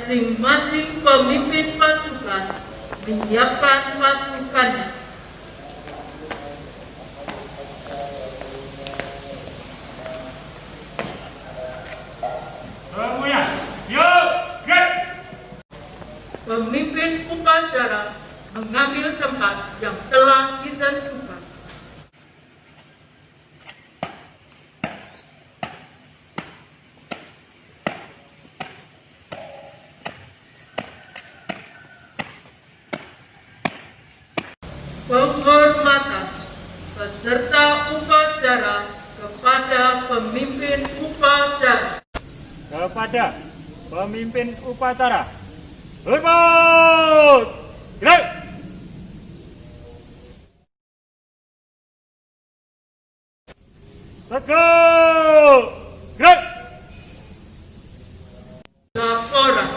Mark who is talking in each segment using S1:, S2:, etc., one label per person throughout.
S1: Masing-masing pemimpin pasukan menyiapkan pasukannya.
S2: Semuanya, yuk, gerak!
S1: Pemimpin upacara mengambil tempat yang telah ditentukan. Penghormatan peserta upacara kepada pemimpin upacara.
S2: Kepada pemimpin upacara, hormat! Gerak! Tegak! Gerak!
S1: Laporan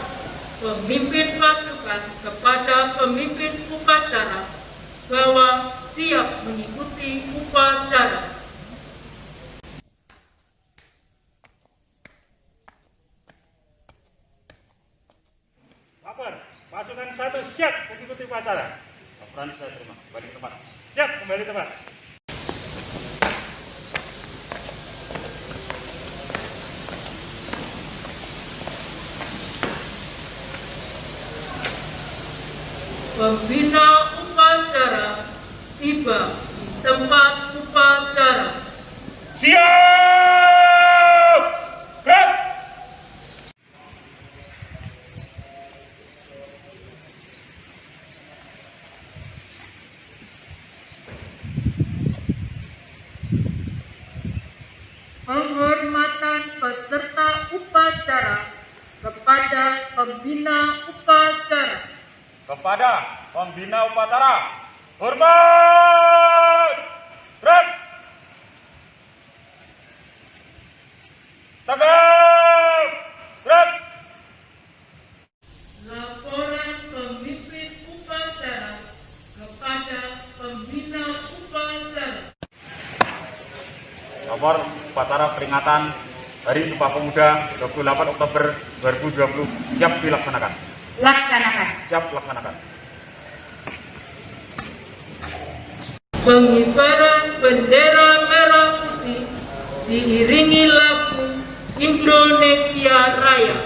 S1: pemimpin pasukan kepada pemimpin upacara bahwa siap mengikuti upacara.
S2: Lapor, pasukan 1 siap mengikuti upacara. Laporan saya terima, kembali ke tempat. Siap, kembali ke tempat.
S1: Pembina upacara tiba di tempat upacara.
S2: Siap! Gerak!
S1: Penghormatan peserta upacara kepada pembina upacara.
S2: Kepada pembina upacara, hormat! Gerak! Tegak! Gerak!
S1: Laporan pemimpin upacara kepada pembina upacara.
S2: Lapor upacara peringatan Hari Sumpah Pemuda 28 Oktober 2020 siap dilaksanakan.
S3: Laksanakan.
S2: Siap laksanakan.
S1: Pengibaran bendera merah putih diiringi lagu Indonesia Raya.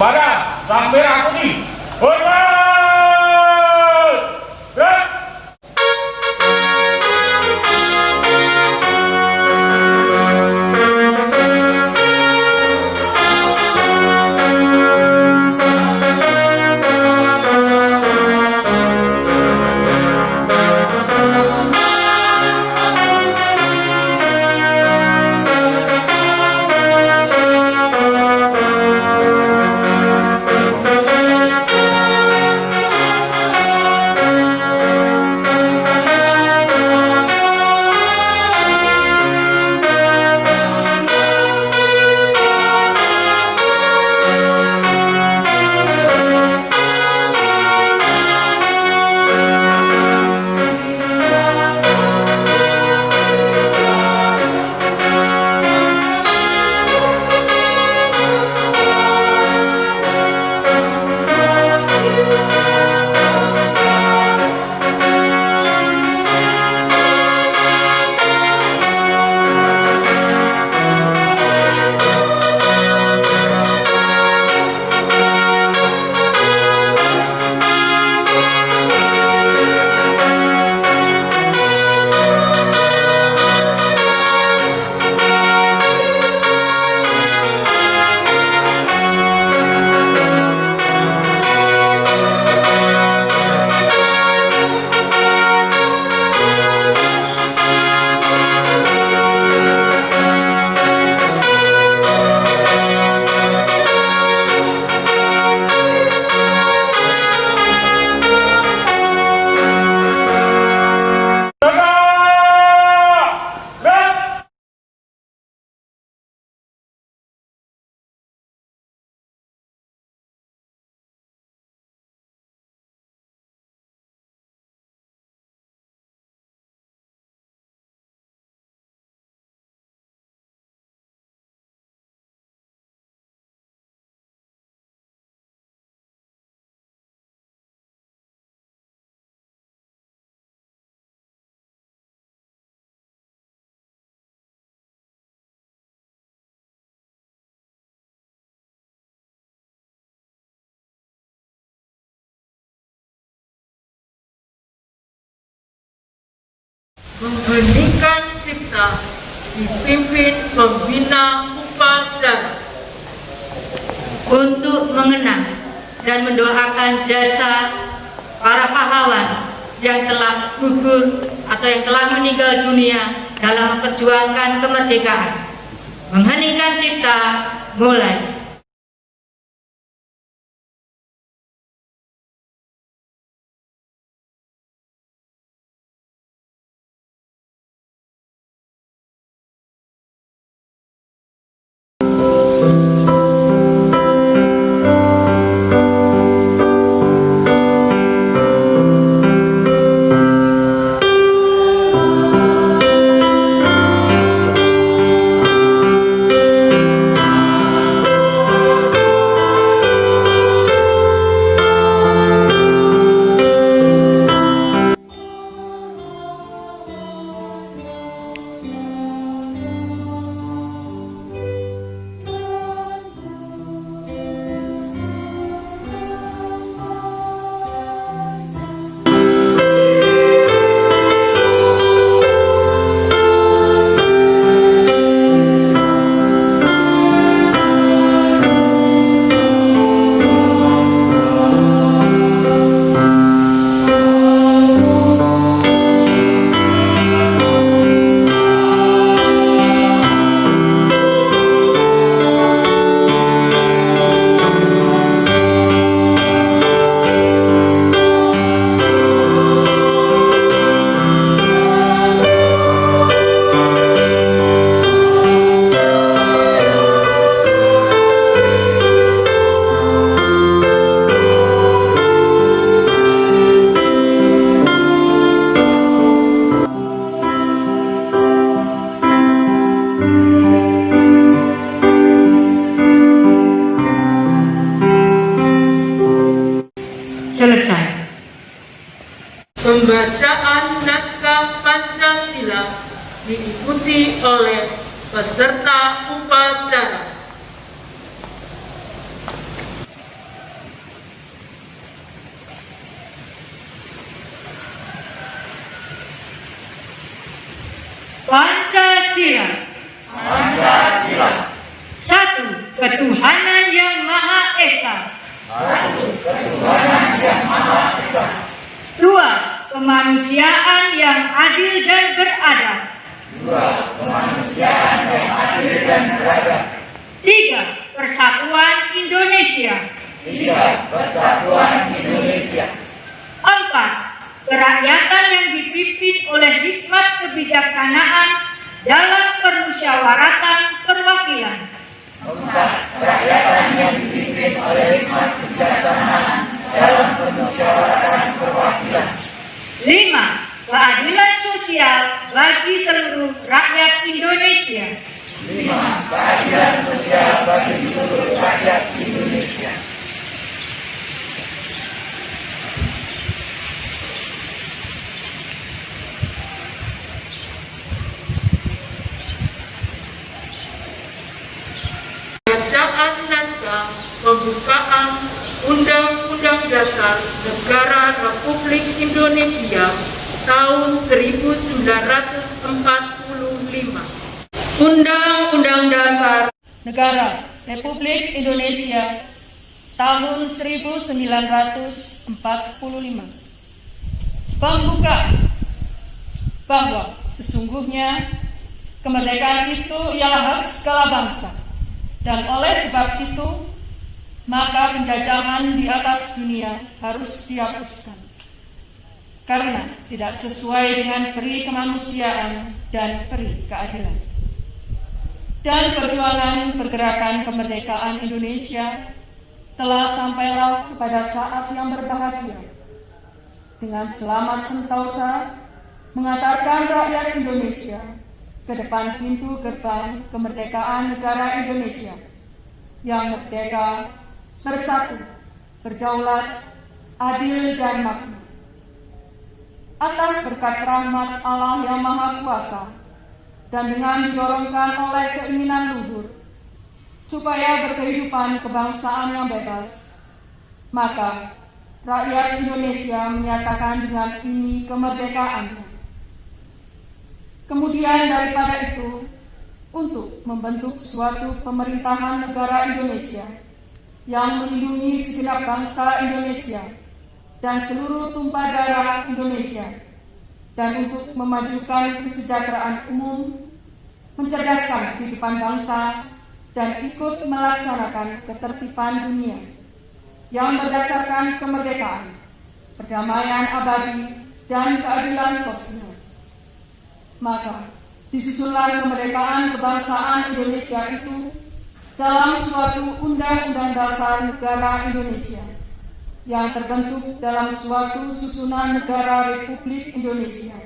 S2: Kepada Sang Merah Putih, hormat! Gerak!
S1: Mengheningkan cipta dipimpin pembina upacara
S3: untuk mengenang dan mendoakan jasa para pahlawan yang telah gugur atau yang telah meninggal dunia dalam memperjuangkan kemerdekaan. Mengheningkan cipta, mulai. Selesai.
S1: Pembacaan naskah Pancasila diikuti oleh peserta upacara.
S3: Pancasila.
S4: Pancasila.
S3: Satu, ketuhanan yang Maha Esa.
S4: Ketuhanan yang Maha Esa.
S3: Dua, kemanusiaan yang adil dan beradab.
S4: Dua, kemanusiaan yang adil dan beradab.
S3: Tiga, persatuan Indonesia.
S4: Tiga, persatuan Indonesia.
S3: Empat, kerakyatan yang dipimpin oleh hikmat kebijaksanaan dalam permusyawaratan perwakilan.
S4: Empat, kerakyatan yang dipimpin oleh hikmat kebijaksanaan dalam permusyawaratan perwakilan.
S3: Lima, keadilan sosial bagi seluruh rakyat Indonesia.
S4: Lima, keadilan sosial bagi seluruh rakyat Indonesia.
S1: Bacaan naskah pembukaan Undang-Undang Dasar Negara Republik Indonesia tahun 1945.
S5: Undang-Undang Dasar Negara Republik Indonesia tahun 1945. Pembuka bahwa sesungguhnya kemerdekaan itu ialah hak segala bangsa, dan oleh sebab itu maka penjajahan di atas dunia harus dihapuskan karena tidak sesuai dengan peri kemanusiaan dan peri keadilan. Dan perjuangan pergerakan kemerdekaan Indonesia telah sampailah kepada saat yang berbahagia dengan selamat sentosa mengantarkan rakyat Indonesia ke depan pintu gerbang kemerdekaan negara Indonesia yang merdeka, bersatu, berdaulat, adil dan makmur. Atas berkat rahmat Allah yang Maha Kuasa dan dengan didorongkan oleh keinginan luhur supaya berkehidupan kebangsaan yang bebas, maka rakyat Indonesia menyatakan dengan ini kemerdekaannya. Kemudian daripada itu, untuk membentuk suatu pemerintahan negara Indonesia yang melindungi segenap bangsa Indonesia dan seluruh tumpah darah Indonesia, dan untuk memajukan kesejahteraan umum, mencerdaskan kehidupan bangsa, dan ikut melaksanakan ketertiban dunia yang berdasarkan kemerdekaan, perdamaian abadi, dan keadilan sosial. Maka, disusunlah kemerdekaan kebangsaan Indonesia itu dalam suatu Undang-Undang Dasar Negara Indonesia yang terbentuk dalam suatu susunan negara Republik Indonesia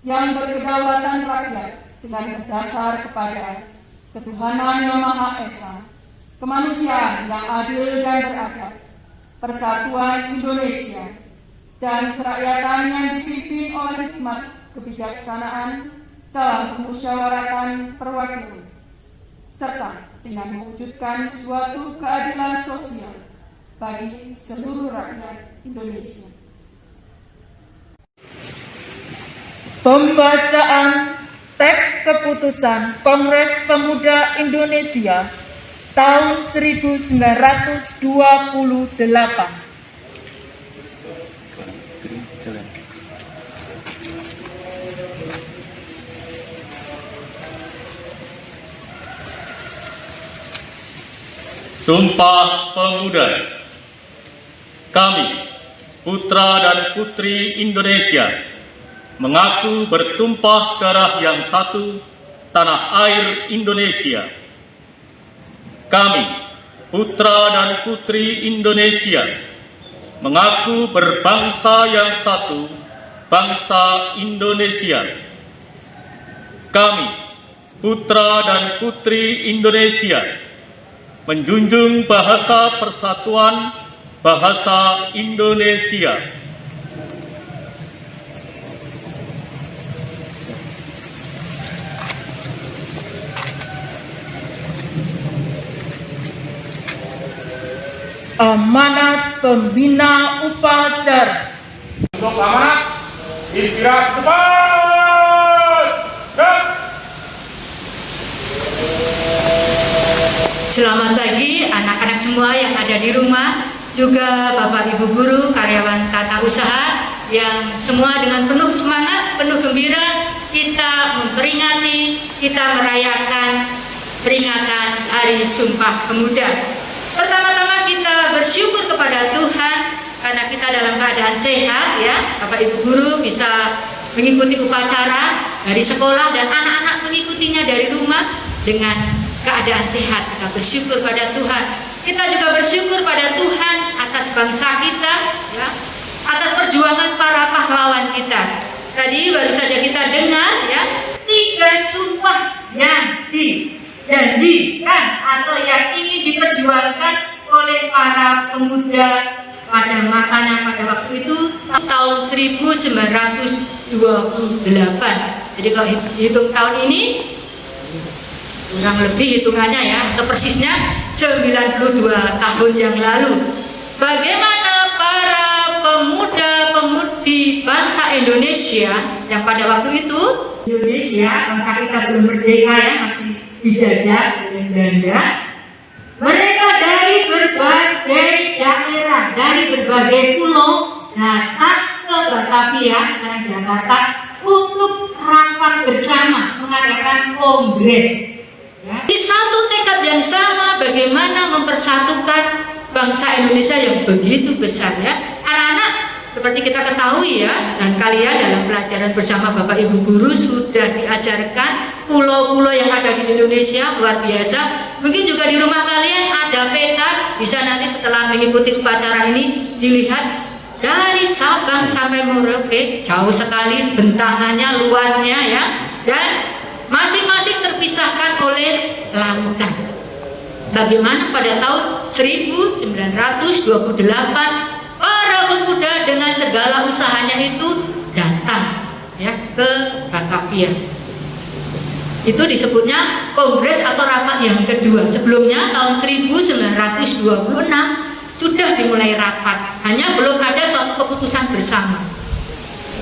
S5: yang berkedaulatan rakyat dengan berdasar kepada ketuhanan yang Maha Esa, kemanusiaan yang adil dan beradab, persatuan Indonesia, dan kerakyatan yang dipimpin oleh hikmat kebijaksanaan dalam kemusyawaratan perwakilan, serta dengan mewujudkan suatu keadilan sosial bagi seluruh rakyat Indonesia.
S6: Pembacaan teks keputusan Kongres Pemuda Indonesia tahun 1928.
S7: Sumpah Pemuda. Kami, putra dan putri Indonesia, mengaku bertumpah darah yang satu, tanah air Indonesia. Kami, putra dan putri Indonesia, mengaku berbangsa yang satu, bangsa Indonesia. Kami, putra dan putri Indonesia, menjunjung bahasa persatuan, bahasa Indonesia.
S6: Amanat Pembina Upacara.
S2: Untuk amanat, istirahat cepat. Gerak.
S3: Selamat pagi anak-anak semua yang ada di rumah, juga Bapak Ibu guru, karyawan tata usaha yang semua dengan penuh semangat, penuh gembira kita memperingati, kita merayakan peringatan Hari Sumpah Pemuda. Pertama-tama kita bersyukur kepada Tuhan karena kita dalam keadaan sehat ya. Bapak Ibu guru bisa mengikuti upacara dari sekolah dan anak-anak mengikutinya dari rumah dengan keadaan sehat. Kita bersyukur pada Tuhan. Kita juga bersyukur pada Tuhan atas bangsa kita ya, atas perjuangan para pahlawan kita. Tadi baru saja kita dengar ya, 3 sumpah yang dijanjikan atau yang ingin diperjuangkan oleh para pemuda pada masanya pada waktu itu tahun 1928. Jadi kalau hitung tahun ini kurang lebih hitungannya ya, atau persisnya 92 tahun yang lalu. Bagaimana para pemuda-pemudi bangsa Indonesia yang pada waktu itu Indonesia, bangsa kita belum merdeka ya, masih dijajah oleh Belanda. Mereka dari berbagai daerah, dari berbagai pulau datang ke Batavia, sekarang Jakarta, untuk rapat bersama mengadakan kongres. Di satu tekad yang sama, bagaimana mempersatukan bangsa Indonesia yang begitu besar ya. Anak-anak seperti kita ketahui ya, dan kalian dalam pelajaran bersama Bapak Ibu guru sudah diajarkan pulau-pulau yang ada di Indonesia, luar biasa. Mungkin juga di rumah kalian ada peta, bisa nanti setelah mengikuti upacara ini dilihat dari Sabang sampai Merauke, jauh sekali bentangannya, luasnya ya, dan masing-masing terpisahkan oleh lautan. Bagaimana pada tahun 1928 para pemuda dengan segala usahanya itu datang ya ke Batavia. Itu disebutnya kongres atau rapat yang kedua. Sebelumnya tahun 1926 sudah dimulai rapat, hanya belum ada suatu keputusan bersama.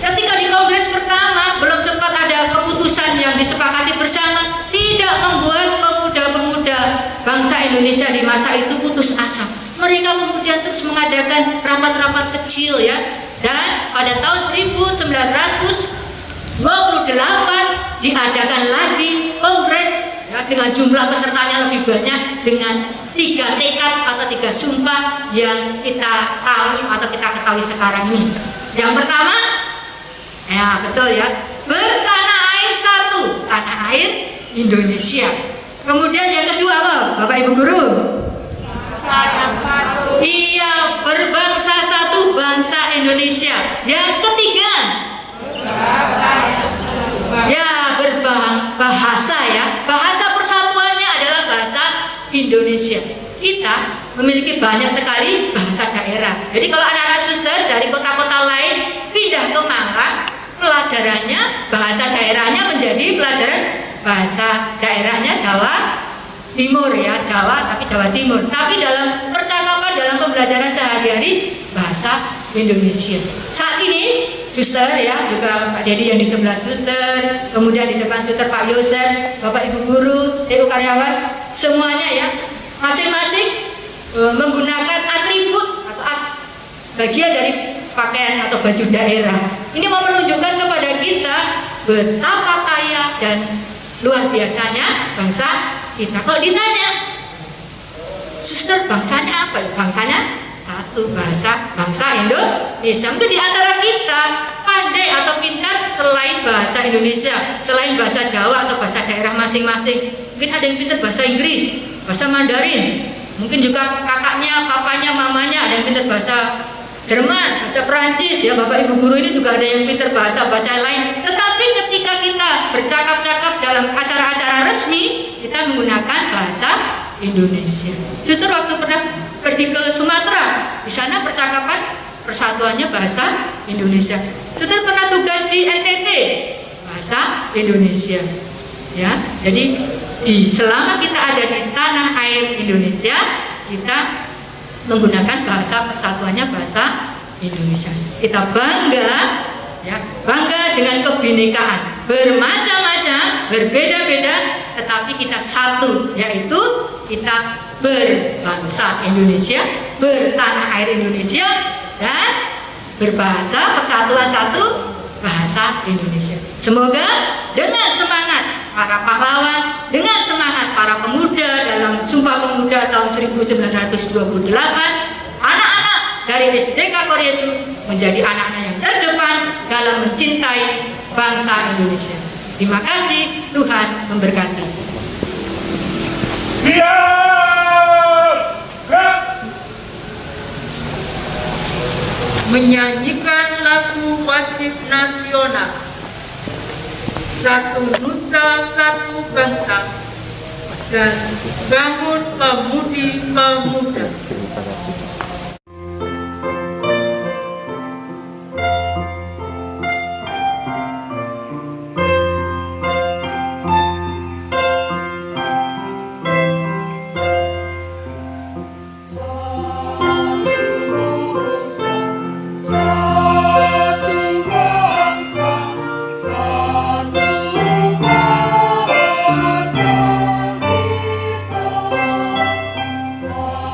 S3: Ketika di kongres pertama belum sempat ada keputusan yang disepakati bersama, tidak membuat pemuda-pemuda bangsa Indonesia di masa itu putus asa. Mereka kemudian terus mengadakan rapat-rapat kecil ya. Dan pada tahun 1928 diadakan lagi kongres ya, dengan jumlah pesertanya lebih banyak, dengan 3 tekad atau 3 sumpah yang kita tahu atau kita ketahui sekarang ini. Yang pertama, ya betul ya, bertanah air satu, tanah air Indonesia. Kemudian yang kedua apa, Bapak Ibu Guru? Iya, berbangsa satu, bangsa Indonesia. Yang ketiga, ya berbahasa ya. Bahasa persatuannya adalah bahasa Indonesia. Kita memiliki banyak sekali bahasa daerah. Jadi kalau anak-anak suster dari kota-kota lain pindah ke Malang, pelajarannya bahasa daerahnya menjadi pelajaran bahasa daerahnya Jawa Timur ya, Jawa tapi Jawa Timur. Tapi dalam percakapan, dalam pembelajaran sehari-hari bahasa Indonesia. Saat ini suster ya, juga Pak Dedi yang di sebelah suster, kemudian di depan suster Pak Yosef, Bapak Ibu guru, TU karyawan, semuanya ya, masing-masing menggunakan atribut atau bagian dari pakaian atau baju daerah. Ini mau menunjukkan kepada kita betapa kaya dan luar biasanya bangsa kita. Kalau ditanya, suster bangsanya apa? Bangsanya satu, bangsa Indonesia. Mungkin di antara kita pandai atau pintar selain bahasa Indonesia, selain bahasa Jawa atau bahasa daerah masing-masing. Mungkin ada yang pintar bahasa Inggris, bahasa Mandarin. Mungkin juga kakaknya, papanya, mamanya ada yang pintar bahasa Jerman, bahasa Perancis ya. Bapak Ibu guru ini juga ada yang pintar bahasa lain. Tetapi ketika kita bercakap-cakap dalam acara-acara resmi, kita menggunakan bahasa Indonesia. Suster waktu pernah pergi ke Sumatera, di sana percakapan persatuannya bahasa Indonesia. Suster pernah tugas di NTT, bahasa Indonesia. Ya, jadi selama kita ada di tanah air Indonesia, kita menggunakan bahasa persatuannya bahasa Indonesia. Kita bangga ya, bangga dengan kebinekaan, bermacam-macam, berbeda-beda, tetapi kita satu, yaitu kita berbangsa Indonesia, bertanah air Indonesia, dan berbahasa persatuan satu, bahasa Indonesia. Semoga dengan semangat para pahlawan, dengan semangat para pemuda dalam Sumpah Pemuda tahun 1928, anak-anak dari SDK Koryesu menjadi anak-anak yang terdepan dalam mencintai bangsa Indonesia. Terima kasih, Tuhan memberkati.
S6: Menyanyikan lagu wajib nasional, satu nusa satu bangsa, dan bangun pemudi-pemuda.
S4: Oh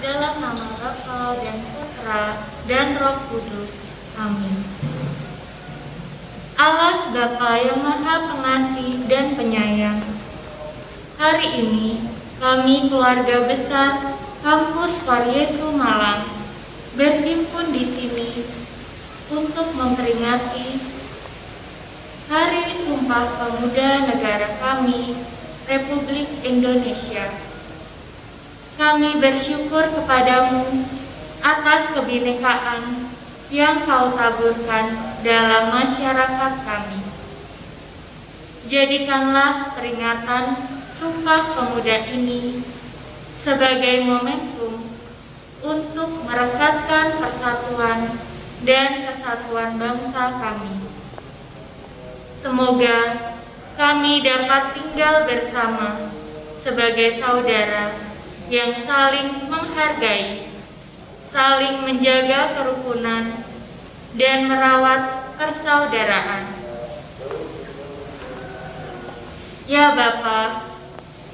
S3: dalam nama Bapa dan Putra dan Roh Kudus. Amin. Allah Bapa yang Maha Pengasih dan Penyayang, hari ini kami keluarga besar Kampus Paryesu Malang berhimpun di sini untuk memperingati Hari Sumpah Pemuda negara kami, Republik Indonesia. Kami bersyukur kepadamu atas kebinekaan yang Kau taburkan dalam masyarakat kami. Jadikanlah peringatan Sumpah Pemuda ini sebagai momentum untuk merekatkan persatuan dan kesatuan bangsa kami. Semoga kami dapat tinggal bersama sebagai saudara yang saling menghargai, saling menjaga kerukunan, dan merawat persaudaraan. Ya Bapa,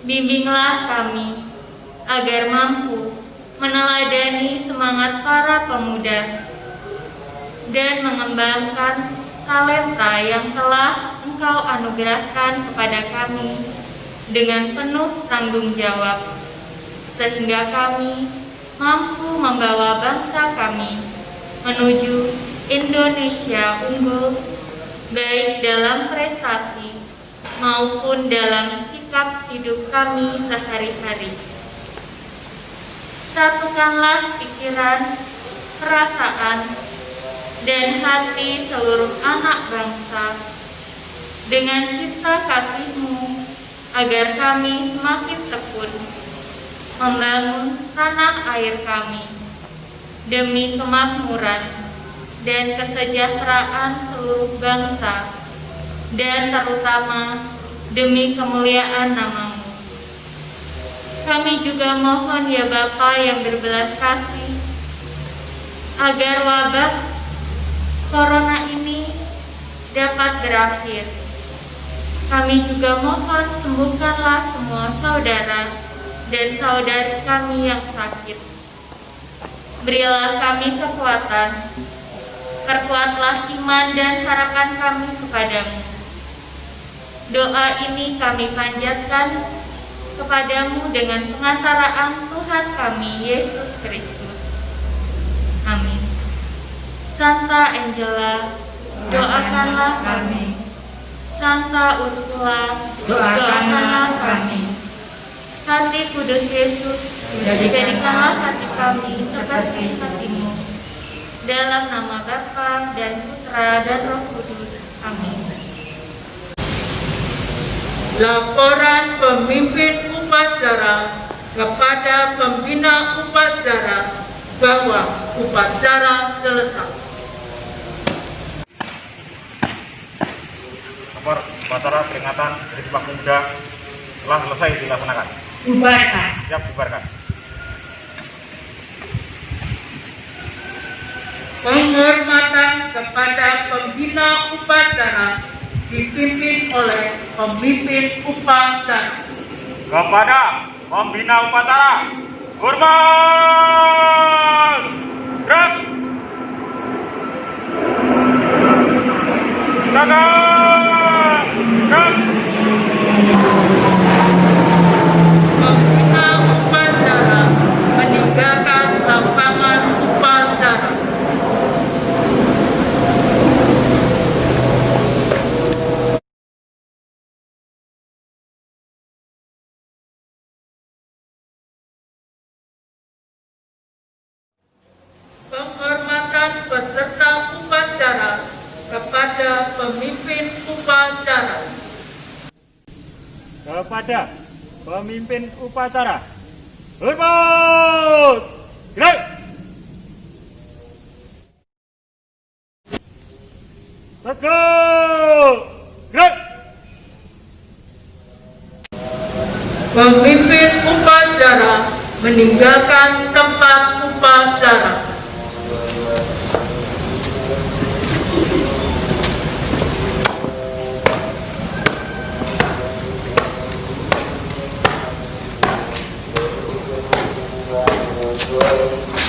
S3: bimbinglah kami agar mampu meneladani semangat para pemuda dan mengembangkan talenta yang telah Engkau anugerahkan kepada kami dengan penuh tanggung jawab, sehingga kami mampu membawa bangsa kami menuju Indonesia unggul, baik dalam prestasi maupun dalam sikap hidup kami sehari-hari. Satukanlah pikiran, perasaan, dan hati seluruh anak bangsa dengan cinta kasih-Mu, agar kami semakin tekun membangun tanah air kami demi kemakmuran dan kesejahteraan seluruh bangsa, dan terutama demi kemuliaan nama-Mu. Kami juga mohon ya Bapa yang berbelas kasih, agar wabah Corona ini dapat berakhir. Kami juga mohon sembuhkanlah semua saudara dan saudari kami yang sakit. Berilah kami kekuatan, perkuatlah iman dan harapan kami kepadamu. Doa ini kami panjatkan kepadamu dengan pengantaraan Tuhan kami Yesus Kristus. Amin. Santa Angela, doakanlah kami. Santa Ursula, doakanlah kami. Hati Kudus Yesus, jadikanlah hati kami seperti hati-Mu. Dalam nama Bapa dan Putra dan Roh Kudus. Amin.
S6: Laporan pemimpin upacara kepada pembina upacara bahwa upacara selesai.
S2: Lapor upacara peringatan Hari Sumpah Pemuda telah selesai dilaksanakan.
S3: Bubarkan.
S2: Siap, bubarkan.
S6: Penghormatan kepada pembina upacara dipimpin oleh pemimpin upacara.
S2: Kepada pembina upacara, hormat! Gerak! Jaga! Gerak!
S6: Pembina upacara meninggalkan lapangan upacara. Penghormatan peserta upacara kepada pemimpin upacara.
S2: Kepada pemimpin upacara, hormat! Gerak! Tegak! Gerak!
S6: Pemimpin upacara meninggalkan tempat upacara.
S4: Dua.